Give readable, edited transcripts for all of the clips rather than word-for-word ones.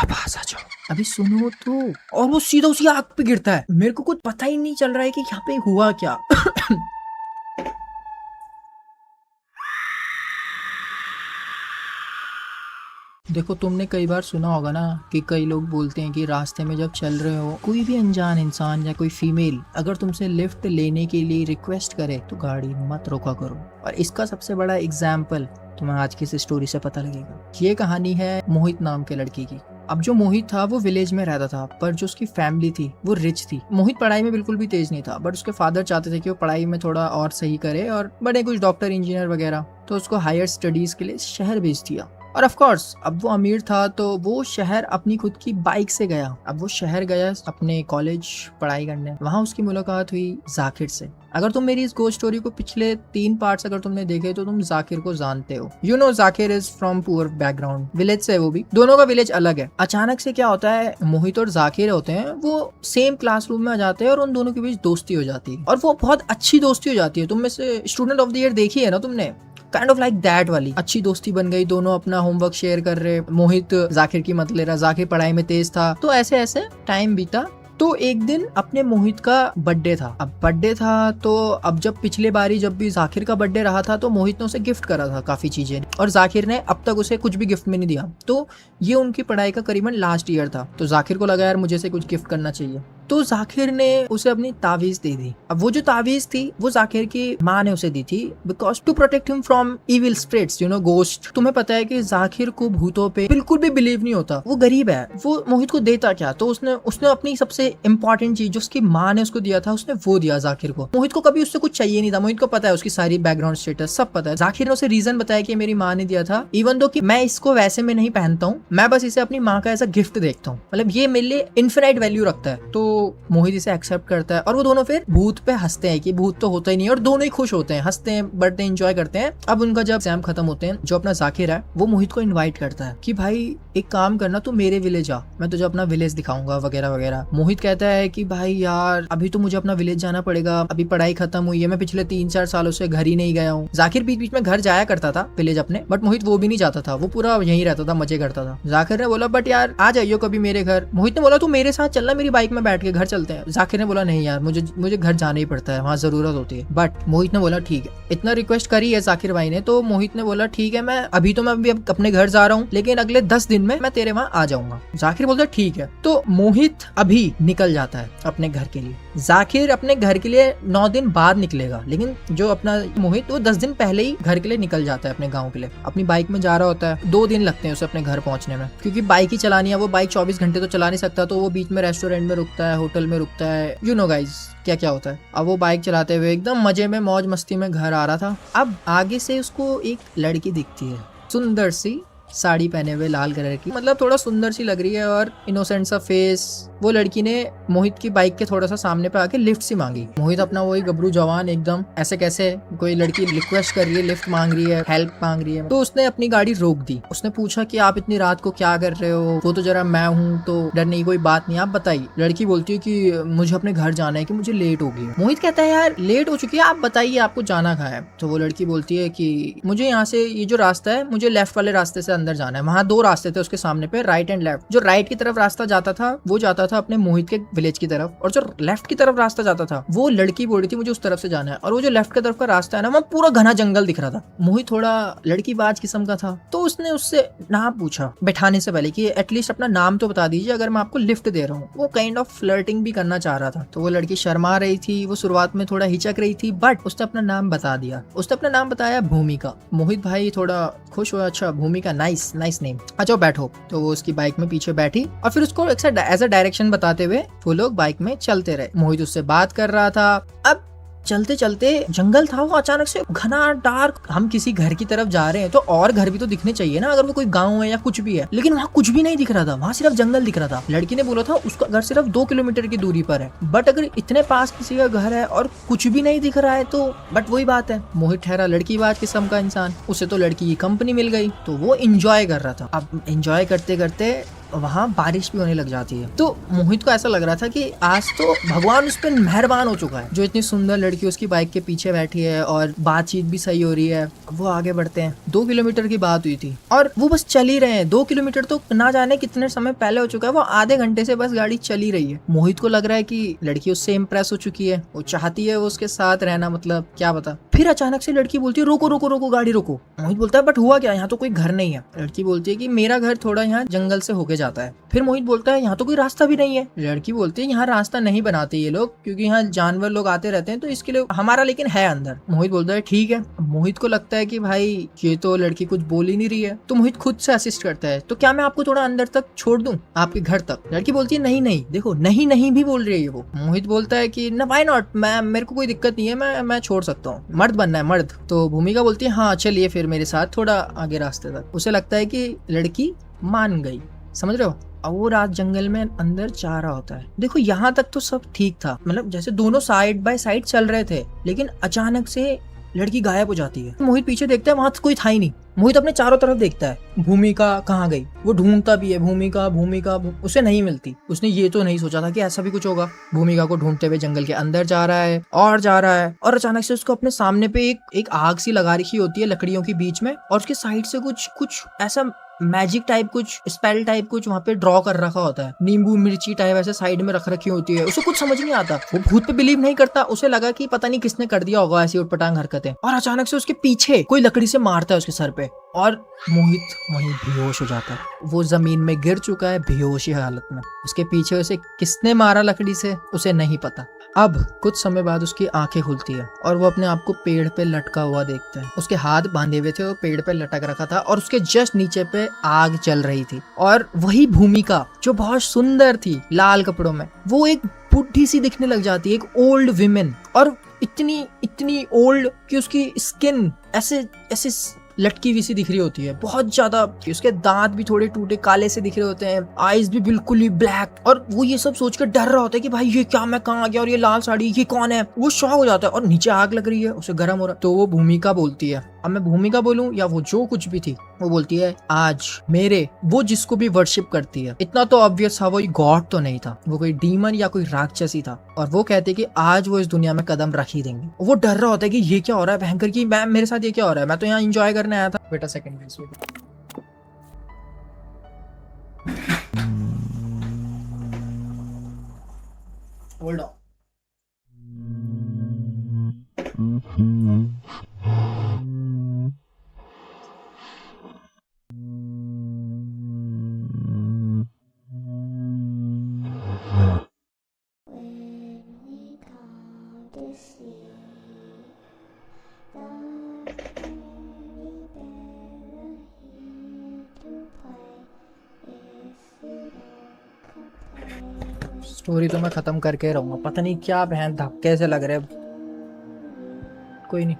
पास आ जाओ, अभी सुनो तो। और वो सीधा उसी आग पे गिरता है। मेरे को कुछ पता ही नहीं चल रहा है कि यहाँ पे हुआ क्या। देखो, तुमने कई बार सुना होगा ना कि कई लोग बोलते हैं कि रास्ते में जब चल रहे हो, कोई भी अनजान इंसान या कोई फीमेल अगर तुमसे लिफ्ट लेने के लिए रिक्वेस्ट करे तो गाड़ी मत रोका करो। और इसका सबसे बड़ा एग्जाम्पल तुम्हें आज की इस स्टोरी से पता लगेगा। ये कहानी है मोहित नाम के लड़के की। अब जो मोहित था वो विलेज में रहता था, पर जो उसकी फैमिली थी वो रिच थी। मोहित पढ़ाई में बिल्कुल भी तेज नहीं था, बट उसके फादर चाहते थे कि वो पढ़ाई में थोड़ा और सही करे और बड़े कुछ डॉक्टर इंजीनियर वगैरह, तो उसको हायर स्टडीज के लिए शहर भेज दिया। और ऑफ कोर्स अब वो अमीर था तो वो शहर अपनी खुद की बाइक से गया। अब वो शहर गया अपने कॉलेज पढ़ाई करने। वहाँ उसकी मुलाकात हुई जाकिर से। अगर तुम मेरी इस गो स्टोरी को पिछले 3 पार्ट्स अगर तुमने देखे तो तुम जाकिर को जानते हो। You know Zakir is from poor background, village से है वो भी। दोनों का विलेज अलग है। अचानक से क्या होता है, मोहित और जाकिर होते हैं वो सेम क्लासरूम में आ जाते हैं और उन दोनों के बीच दोस्ती हो जाती है, और वो बहुत अच्छी दोस्ती हो जाती है। तुम में से स्टूडेंट ऑफ द ईयर देखी है ना तुमने, काइंड ऑफ लाइक दैट वाली अच्छी दोस्ती बन गई। दोनों अपना होमवर्क शेयर कर रहे, मोहित जाकिर की मत ले रहा, जाकिर पढ़ाई में तेज था। तो ऐसे ऐसे टाइम बीता। तो एक दिन अपने मोहित का बर्थडे था। अब बर्थडे था तो अब जब पिछले बारी जब भी जाकिर का बर्थडे रहा था तो मोहित ने उसे गिफ्ट करा था काफी चीजें, और जाकिर ने अब तक उसे कुछ भी गिफ्ट में नहीं दिया। तो ये उनकी पढ़ाई का करीबन लास्ट ईयर था। तो जाकिर को लगा यार मुझे से कुछ गिफ्ट करना चाहिए, तो जाकिर ने उसे अपनी तावीज दे दी। अब वो जो तावीज थी वो जाकिर की माँ ने उसे दी थी, because to protect him from evil spirits, you know, ghost. तुम्हें पता है कि जाकिर को भूतों पे बिल्कुल भी बिलीव नहीं होता। वो गरीब है, वो मोहित को देता क्या, तो उसने अपनी सबसे इंपॉर्टेंट चीज जो उसकी माँ ने उसको दिया था उसने वो दिया जाकिर को। मोहित को कभी उससे कुछ चाहिए नहीं था। मोहित को पता है उसकी सारी बैकग्राउंड स्टेटस सब पता है। जाकिर ने उसे रीजन बताया कि मेरी माँ ने दिया था, इवन दो कि मैं इसको वैसे में नहीं पहनता हूँ, मैं बस इसे अपनी माँ का ऐसा गिफ्ट देखता हूँ, मतलब ये मेरे लिए इन्फिनाइट वैल्यू रखता है। तो मोहित इसे एक्सेप्ट करता है और वो दोनों फिर भूत पे हंसते हैं कि भूत तो होता ही नहीं है, और दोनों ही खुश होते हैं, हंसते हैं, बर्थडे एंजॉय करते हैं। अब उनका जब एग्जाम खत्म होते हैं, जो अपना जाकिर है वो मोहित को इनवाइट करता है कि भाई एक काम करना, तू मेरे विलेज आ, मैं तुझे अपना विलेज दिखाऊंगा वगैरह वगैरह। मोहित कहता है कि भाई यार अभी तो मुझे अपना विलेज जाना पड़ेगा, अभी पढ़ाई खत्म हुई है, मैं पिछले 3-4 सालों से घर ही नहीं गया हूँ। जाकिर बीच बीच में घर जाया करता था विलेज अपने, बट मोहित वो भी नहीं जाता था, वो पूरा यहीं रहता था, मजे करता था। जाकिर ने बोला बट यार आ जाइयो कभी मेरे घर। मोहित ने बोला तू मेरे साथ चलना, मेरी बाइक में बैठ के घर चलते हैं। जाकिर ने बोला नहीं यार, मुझे घर जाना ही पड़ता है, वहाँ जरूरत होती है। बट मोहित ने बोला ठीक है। इतना रिक्वेस्ट करी है जाकिर भाई ने, तो मोहित ने बोला ठीक है, मैं अभी अपने घर जा रहा हूँ, लेकिन अगले 10 दिन में मैं तेरे वहाँ आ जाऊंगा। जाकिर बोलता ठीक है। तो मोहित अभी निकल जाता है अपने घर के लिए। जाकिर अपने घर के लिए 9 दिन बाद निकलेगा, लेकिन जो अपना मोहित वो 10 दिन पहले ही घर के लिए निकल जाता है अपने गाँव के लिए। अपनी बाइक में जा रहा होता है, 2 दिन लगते हैं उसे अपने घर पहुंचने में, क्योंकि बाइक ही चलानी है। वो बाइक 24 घंटे तो चला नहीं सकता, तो वो बीच में रेस्टोरेंट में रुकता है, होटल में रुकता है, यू नो गाइज क्या क्या होता है। अब वो बाइक चलाते हुए एकदम मजे में मौज मस्ती में घर आ रहा था। अब आगे से उसको एक लड़की दिखती है, सुंदर सी, साड़ी पहने हुए लाल कलर की, मतलब थोड़ा सुंदर सी लग रही है और इनोसेंट सा फेस। वो लड़की ने मोहित की बाइक के थोड़ा सा सामने पे आके लिफ्ट सी मांगी। मोहित अपना वही गबरू जवान एकदम, ऐसे कैसे कोई लड़की रिक्वेस्ट कर रही है, लिफ्ट मांग रही है, हेल्प मांग रही है, तो उसने अपनी गाड़ी रोक दी। उसने पूछा कि आप इतनी रात को क्या कर रहे हो? वो तो जरा मैं हूँ तो डरने की कोई बात नहीं, आप बताइए। लड़की बोलती है कि मुझे अपने घर जाना है, कि मुझे लेट हो गई। मोहित कहता है यार लेट हो चुकी है, आप बताइए आपको जाना कहाँ है? तो वो लड़की बोलती है कि मुझे यहाँ से ये जो रास्ता है, मुझे लेफ्ट वाले रास्ते से अंदर जाना है। वहाँ 2 रास्ते थे उसके सामने पे, राइट एंड लेफ्ट। जो राइट की तरफ रास्ता जाता था वो जाता था अपने मोहित के विलेज की तरफ, और जो लेफ्ट की तरफ रास्ता जाता था वो लड़की बोल रही थी मुझे उस तरफ से जाना है। और वो जो लेफ्ट की तरफ का रास्ता है ना, वहाँ पूरा घना जंगल दिख रहा था। मोहित थोड़ा लड़कीबाज किस्म का था, तो उसने उससे नाम पूछा बैठाने से पहले कि एटलीस्ट अपना नाम तो बता दीजिए अगर मैं आपको लिफ्ट दे रहा हूँ। वो काइंड ऑफ फ्लर्टिंग भी करना चाह रहा था। तो वो लड़की शर्मा रही थी, वो शुरुआत में थोड़ा हिचक रही थी, बट उसने अपना नाम बता दिया। उसने अपना नाम बताया भूमिका। मोहित भाई थोड़ा खुश हुआ, अच्छा भूमिका, नाइस नाइस नेम, अच्छा बैठो। तो वो उसकी बाइक में पीछे बैठी और फिर उसको एज अ डायरेक्शन बताते हुए वो लोग बाइक में चलते रहे। मोहित उससे बात कर रहा था। अब चलते चलते जंगल था वो अचानक से घना डार्क। हम किसी घर की तरफ जा रहे हैं तो और घर भी तो दिखने चाहिए ना, अगर वो कोई गांव है या कुछ भी है, लेकिन वहाँ कुछ भी नहीं दिख रहा था, वहाँ सिर्फ जंगल दिख रहा था। लड़की ने बोला था उसका घर सिर्फ 2 किलोमीटर की दूरी पर है, बट अगर इतने पास किसी का घर है और कुछ भी नहीं दिख रहा है तो, बट वही बात है, मोहित ठहरा लड़कीबाज किस्म का इंसान, उसे तो लड़की की कंपनी मिल गई तो वो एंजॉय कर रहा था। अब एंजॉय करते करते वहाँ बारिश भी होने लग जाती है। तो मोहित को ऐसा लग रहा था कि आज तो भगवान उस पर मेहरबान हो चुका है, जो इतनी सुंदर लड़की उसकी बाइक के पीछे बैठी है और बातचीत भी सही हो रही है। वो आगे बढ़ते हैं। 2 किलोमीटर की बात हुई थी और वो बस चल ही रहे हैं। 2 किलोमीटर तो ना जाने कितने समय पहले हो चुका है, वो आधे घंटे से बस गाड़ी चल ही रही है। मोहित को लग रहा है कि लड़की उससे इम्प्रेस हो चुकी है, वो चाहती है वो उसके साथ रहना, मतलब क्या पता। फिर अचानक से लड़की बोलती है रोको रोको रोको गाड़ी रोको। मोहित बोलता है बट हुआ क्या, यहाँ तो कोई घर नहीं है। लड़की बोलती है कि मेरा घर थोड़ा यहाँ जंगल से होके जाता है। फिर मोहित बोलता है यहाँ तो कोई रास्ता भी नहीं है। लड़की बोलती है यहाँ रास्ता नहीं बनाते ये लोग, क्योंकि यहाँ जानवर लोग आते रहते हैं, तो इसके लिए हमारा लेकिन है अंदर। मोहित बोलता है ठीक है। मोहित को लगता है कि भाई ये तो लड़की कुछ बोल ही नहीं रही है, तो मोहित खुद से असिस्ट करता है, तो क्या मैं आपको थोड़ा अंदर तक छोड़ दूं, आपके घर तक। लड़की बोलती है नहीं नहीं, देखो नहीं नहीं भी बोल रही है वो। मोहित बोलता है कि ना व्हाई नॉट, मैं मेरे को कोई दिक्कत नहीं है, मैं छोड़ सकता हूँ, मर्द बनना है मर्द। तो भूमिका बोलती है हाँ चलिए फिर मेरे साथ थोड़ा आगे रास्ते तक। उसे लगता है कि लड़की मान गई, समझ रहे हो। अब वो रात जंगल में अंदर जा रहा होता है। देखो यहाँ तक तो सब ठीक था, मतलब जैसे दोनों साइड बाय साइड चल रहे थे, लेकिन अचानक से लड़की गायब हो जाती है। मोहित पीछे देखता है, वहां कोई था ही नहीं। मोहित अपने चारों तरफ देखता है, भूमिका कहाँ गई। वो ढूंढता भी है भूमिका उसे नहीं मिलती। उसने ये तो नहीं सोचा था कि ऐसा भी कुछ होगा। भूमिका को ढूंढते हुए जंगल के अंदर जा रहा है और अचानक से उसको अपने सामने पे एक आग सी लगा रखी होती है लकड़ियों के बीच में, और उसके साइड से कुछ ऐसा मैजिक टाइप, कुछ स्पेल टाइप कुछ वहाँ पे ड्रॉ कर रखा होता है। नींबू मिर्ची टाइप ऐसे साइड में रख रखी होती है। उसे कुछ समझ नहीं आता, वो भूत पे बिलीव नहीं करता। उसे लगा कि पता नहीं किसने कर दिया होगा ऐसी उटपटांग हरकतें। और अचानक से उसके पीछे कोई लकड़ी से मारता है उसके सर पे, और मोहित वहीं बेहोश हो जाता है। वो जमीन में गिर चुका है बेहोशी हालत में। उसके पीछे उसे किसने मारा लकड़ी से उसे नहीं पता। अब कुछ समय बाद उसकी आंखें खुलती है और वो अपने आप को पेड़ पे लटका हुआ देखता है। उसके हाथ बांधे हुए थे, वो पेड़ पे लटक रखा था और उसके जस्ट नीचे पे आग चल रही थी। और वही भूमिका जो बहुत सुंदर थी लाल कपड़ों में, वो एक बुढ़ी सी दिखने लग जाती है, एक ओल्ड विमेन। और इतनी ओल्ड कि उसकी स्किन ऐसे लटकी हुई सी दिख रही होती है, बहुत ज्यादा। उसके दांत भी थोड़े टूटे काले से दिख रहे होते हैं, आईज भी बिल्कुल ही ब्लैक। और वो ये सब सोच कर डर रहा होता है कि भाई ये क्या, मैं कहाँ आ गया, और ये लाल साड़ी ये कौन है। वो शॉक हो जाता है और नीचे आग लग रही है, उसे गर्म हो रहा है। तो वो भूमिका बोलती है, अब मैं भूमिका बोलूं या वो जो कुछ भी थी, वो बोलती है आज मेरे, वो जिसको भी वर्शिप करती है। इतना तो ऑब्वियस था, वो गॉड तो नहीं था, वो कोई डीमन या कोई राक्षस ही था। और वो कहते कि आज वो इस दुनिया में कदम रख ही देंगे। वो डर रहा होता है कि ये क्या हो रहा है भयंकर, की मैं मेरे साथ ये क्या हो रहा है, मैं तो यहाँ एंजॉय करने आया था। बेटा सेकंड होल्ड ऑन। स्टोरी तो मैं खत्म करके रहूंगा, पता नहीं क्या बहन धक्के से लग रहे। कोई नहीं,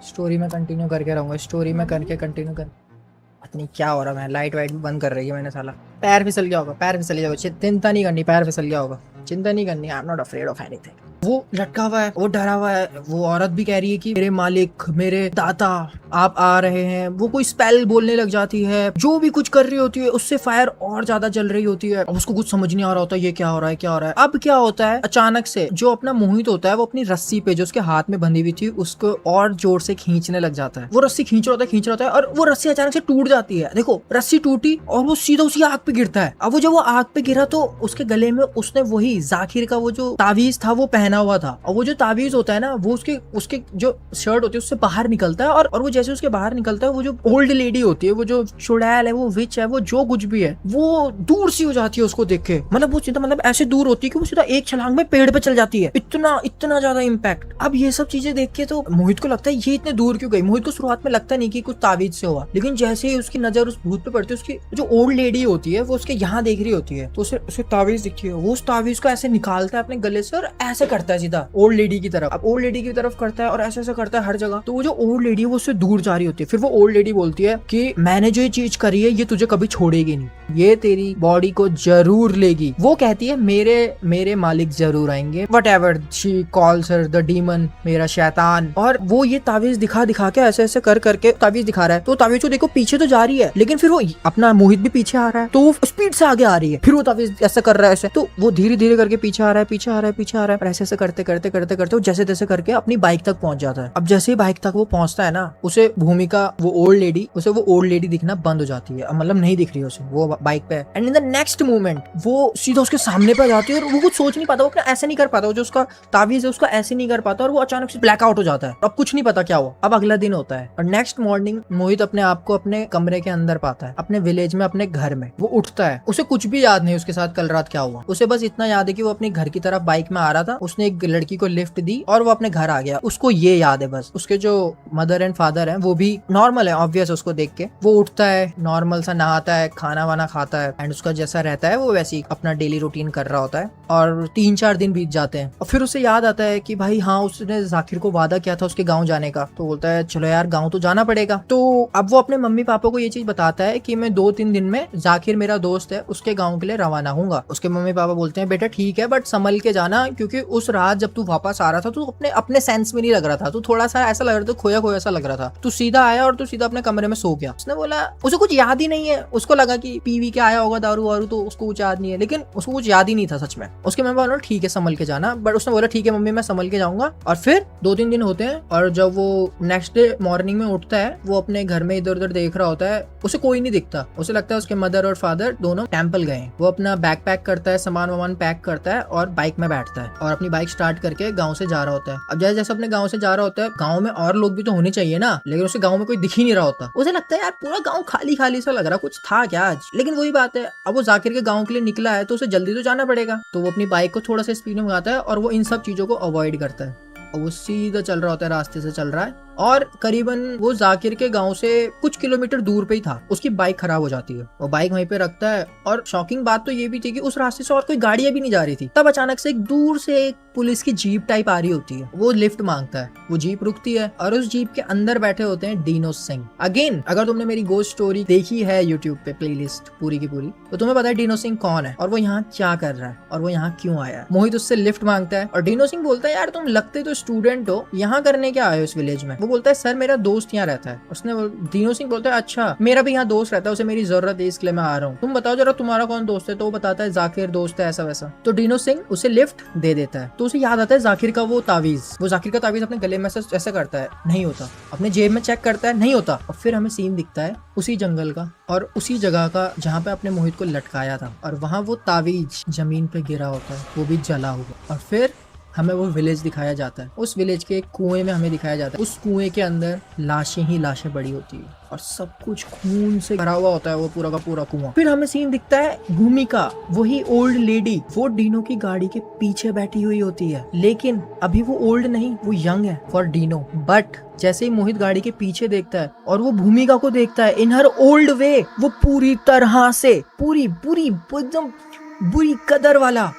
स्टोरी में कंटिन्यू करके रहूंगा, स्टोरी में करके कंटिन्यू कर। पता नहीं क्या हो रहा है, लाइट वाइट भी बंद कर रही है मैंने, साला पैर फिसल गया होगा, पैर फिसल गया होगा। चिंता नहीं करनी, पैर फिसल गया होगा, चिंता नहीं करनी। I am not afraid of anything. वो लटका हुआ है, वो डरा हुआ है। वो औरत भी कह रही है कि मेरे मालिक, मेरे दाता, आप आ रहे हैं। वो कोई स्पेल बोलने लग जाती है, जो भी कुछ कर रही होती है उससे फायर और ज्यादा जल रही होती है। अब उसको कुछ समझ नहीं आ रहा होता ये क्या हो रहा है, क्या हो रहा है। अब क्या होता है, अचानक से जो अपना मोहित होता है वो अपनी रस्सी पे जो उसके हाथ में बंधी हुई थी उसको और जोर से खींचने लग जाता है। वो रस्सी खींच रहा होता है और वो रस्सी अचानक से टूट जाती है। देखो रस्सी टूटी और वो सीधा उसी आग पे गिरता है। अब वो जब वो आग पे गिरा तो उसके गले में उसने वही जाकिर का वो जो तावीज था वो पहना हुआ था, और वो जो तावीज होता है ना वो उसके जो शर्ट होती है उससे बाहर निकलता है। और वो जैसे उसके बाहर निकलता है, वो जो ओल्ड लेडी होती है, वो जो चुड़ैल है, वो विच है, वो जो कुछ भी है, वो दूर सी हो जाती है उसको देख के। मतलब वो सीधा, मतलब ऐसे दूर होती है कि वो सीधा एक छलांग में पेड़ पे चल जाती है। इतना ज्यादा इम्पैक्ट। अब ये सब चीजें देख के तो मोहित को लगता है ये इतने दूर क्यों गई। मोहित को शुरुआत में लगता नहीं कि कुछ तावीज से हुआ, लेकिन जैसे ही उसकी नजर उस भूत पे पड़ती है, उसकी जो ओल्ड लेडी होती है वो उसके यहाँ देख रही होती है, तो उसे तावीज दिखती है। वो उस तावीज को ऐसे निकालता है अपने गले से और ऐसे करता है सीधा ओल्ड लेडी की तरफ। अब ओल्ड लेडी की तरफ करता है और ऐसे ऐसे करता है हर जगह। तो वो जो ओल्ड लेडी है वो उससे दूर जा रही होती है। फिर वो ओल्ड लेडी बोलती है कि मैंने जो ये चीज करी है ये तुझे कभी छोड़ेगी नहीं, ये तेरी बॉडी को जरूर लेगी। वो कहती है मेरे मालिक जरूर आएंगे, what ever she calls her the demon, मेरा शैतान। और वो ये तावीज दिखा दिखा के ऐसे ऐसे कर करके तावीज दिखा रहा है। तो तावीज को देखो पीछे तो जा रही है, लेकिन फिर वो अपना मोहित भी पीछे आ रहा है, तो वो स्पीड से आगे आ रही है। फिर वो तावीज ऐसा कर रहा है ऐसे, तो वो धीरे धीरे करके पीछे आ रहा है, पीछे आ रहा है, पीछे आ रहा है। और ऐसे ऐसे करते करते करते करते वो जैसे तैसे करके अपनी बाइक तक पहुंच जाता है। अब जैसे ही बाइक तक वो पहुंचता है ना, उसे भूमिका वो ओल्ड लेडी दिखना बंद हो जाती है। मतलब नहीं दिख रही है उसे, वो बाइक पे। And in the next moment वो सीधा उसके सामने पर जाती है और वो कुछ सोच नहीं पाता, वो ऐसे नहीं कर पाता, जो उसका तावीज है उसका ऐसे नहीं कर पाता और वो अचानक से ब्लैकआउट हो जाता है। अब कुछ नहीं पता क्या हुआ। अब अगला दिन होता है और नेक्स्ट मॉर्निंग मोहित अपने आप को अपने कमरे के अंदर पाता है, अपने विलेज में, अपने घर में। वो उठता है, उसे कुछ भी याद नहीं उसके साथ कल रात क्या हुआ। उसे बस इतना याद है कि वो अपने घर की तरफ बाइक में आ रहा था, उसने एक लड़की को लिफ्ट दी और वो अपने घर आ गया। उसको ये याद है बस। उसके जो मदर एंड फादर हैं वो भी नॉर्मल है, ऑब्वियस। उसको देख के वो उठता है, नॉर्मल सा नहाता है, खाना वाना खाता है एंड उसका जैसा रहता है वो वैसे ही अपना डेली रूटीन कर रहा होता है। और 3-4 दिन बीत जाते हैं और फिर उसे याद आता है कि भाई हाँ, उसने जाकिर को वादा किया था उसके गाँव जाने का। तो बोलता है चलो यार गाँव तो जाना पड़ेगा। तो अब वो अपने मम्मी पापा को ये चीज बताता है कि मैं 2-3 दिन में जाकिर मेरा दोस्त है उसके गाँव के लिए रवाना हूँगा। उसके मम्मी पापा बोलते हैं बेटा ठीक है, बट संभल के जाना, क्योंकि उस रात जब तू वापस आ रहा था तो अपने सेंस में नहीं लग रहा था, तो थोड़ा सा ऐसा लग रहा था, खोया खोया सा लग रहा था। तू सीधा आया और तू सीधा अपने कमरे में सो गया। उसने बोला उसे कुछ याद ही नहीं है। उसको लगा कि पीवी के आया होगा दारू वारू, तो उसको कुछ याद नहीं है, लेकिन उसको कुछ याद ही नहीं था सच में। उसके मम्मी बोला ठीक है संभल के जाना, बट उसने बोला ठीक है मम्मी मैं संभल के जाऊंगा। और फिर 2-3 दिन होते हैं और जब वो नेक्स्ट डे मॉर्निंग में उठता है, वो अपने घर में इधर उधर देख रहा होता है, उसे कोई नहीं दिखता। उसे लगता है उसके मदर और फादर दोनों टेंपल गए। वो अपना बैग पैक करता है, सामान वामान पैक करता है और बाइक में बैठता है और अपनी बाइक स्टार्ट करके गाँव से जा रहा होता है। अब जैसे जैसे अपने गाँव से जा रहा होता है, गाँव में और लोग भी तो होने चाहिए ना, लेकिन उसे गाँव में कोई दिख ही नहीं रहा होता। उसे लगता है यार पूरा गाँव खाली खाली सा लग रहा, कुछ था क्या आज। लेकिन वही बात है, अब वो जाकिर के गाँव के लिए निकला है तो उसे जल्दी तो जाना पड़ेगा। तो वो अपनी बाइक को थोड़ा सा स्पीड में भगाता है और वो इन सब चीजों को अवॉइड करता है और वो सीधा चल रहा होता है, रास्ते से चल रहा है और करीबन वो जाकिर के गांव से कुछ किलोमीटर दूर पे ही था। उसकी बाइक खराब हो जाती है, वो बाइक वहीं पे रखता है। और शॉकिंग बात तो ये भी थी कि उस रास्ते से और कोई गाड़ियां भी नहीं जा रही थी। तब अचानक से एक दूर से एक पुलिस की जीप टाइप आ रही होती है, वो लिफ्ट मांगता है। वो जीप रुकती है और उस जीप के अंदर बैठे होते हैं डीनो सिंह। अगेन अगर तुमने मेरी गोस्ट स्टोरी देखी है यूट्यूब पे प्लेलिस्ट पूरी की पूरी, तो तुम्हें पता है डीनो सिंह कौन है और वो यहाँ क्या कर रहा है और वो यहाँ क्यों आया है। मोहित उससे लिफ्ट मांगता है और डीनो सिंह बोलता है यार तुम लगते तो स्टूडेंट हो, यहाँ करने क्या आए हो इस विलेज में। वो बोलता है सर मेरा दोस्त यहाँ रहता है। उसने डीनो सिंह बोलता है अच्छा मेरा भी यहाँ दोस्त रहता है, उसे मेरी जरूरत है इसलिए मैं आ रहा हूँ, तुम बताओ जरा तुम्हारा कौन दोस्त है। तो वो बताता है जाकिर दोस्त है ऐसा वैसा। तो डीनो सिंह उसे लिफ्ट दे देता है। तो उसे याद आता है जाकिर का वो तावीज। वो जाकिर का तावीज अपने गले में से ऐसा करता है, नहीं होता। अपने जेब में चेक करता है, नहीं होता। और फिर हमें सीन दिखता है उसी जंगल का और उसी जगह का जहाँ पे अपने मोहित को लटकाया था और वहाँ वो तावीज जमीन पे गिरा होता है, वो भी जला हुआ। और फिर हमें वो विलेज दिखाया जाता है। उस विलेज के कुएं में हमें दिखाया जाता है, उस कुएं के अंदर लाशें ही लाशें पड़ी होती है और सब कुछ खून से भरा हुआ होता है, वो पूरा का पूरा कुआं। फिर हमें सीन दिखता है भूमिका, वही ओल्ड लेडी, वो डीनो की गाड़ी के पीछे बैठी हुई होती है। लेकिन अभी वो ओल्ड नहीं, वो यंग है फॉर डीनो। बट जैसे ही मोहित गाड़ी के पीछे देखता है और वो भूमिका को देखता है इन हर ओल्ड वे, वो पूरी तरह से पूरी एकदम बुरी कदर वाला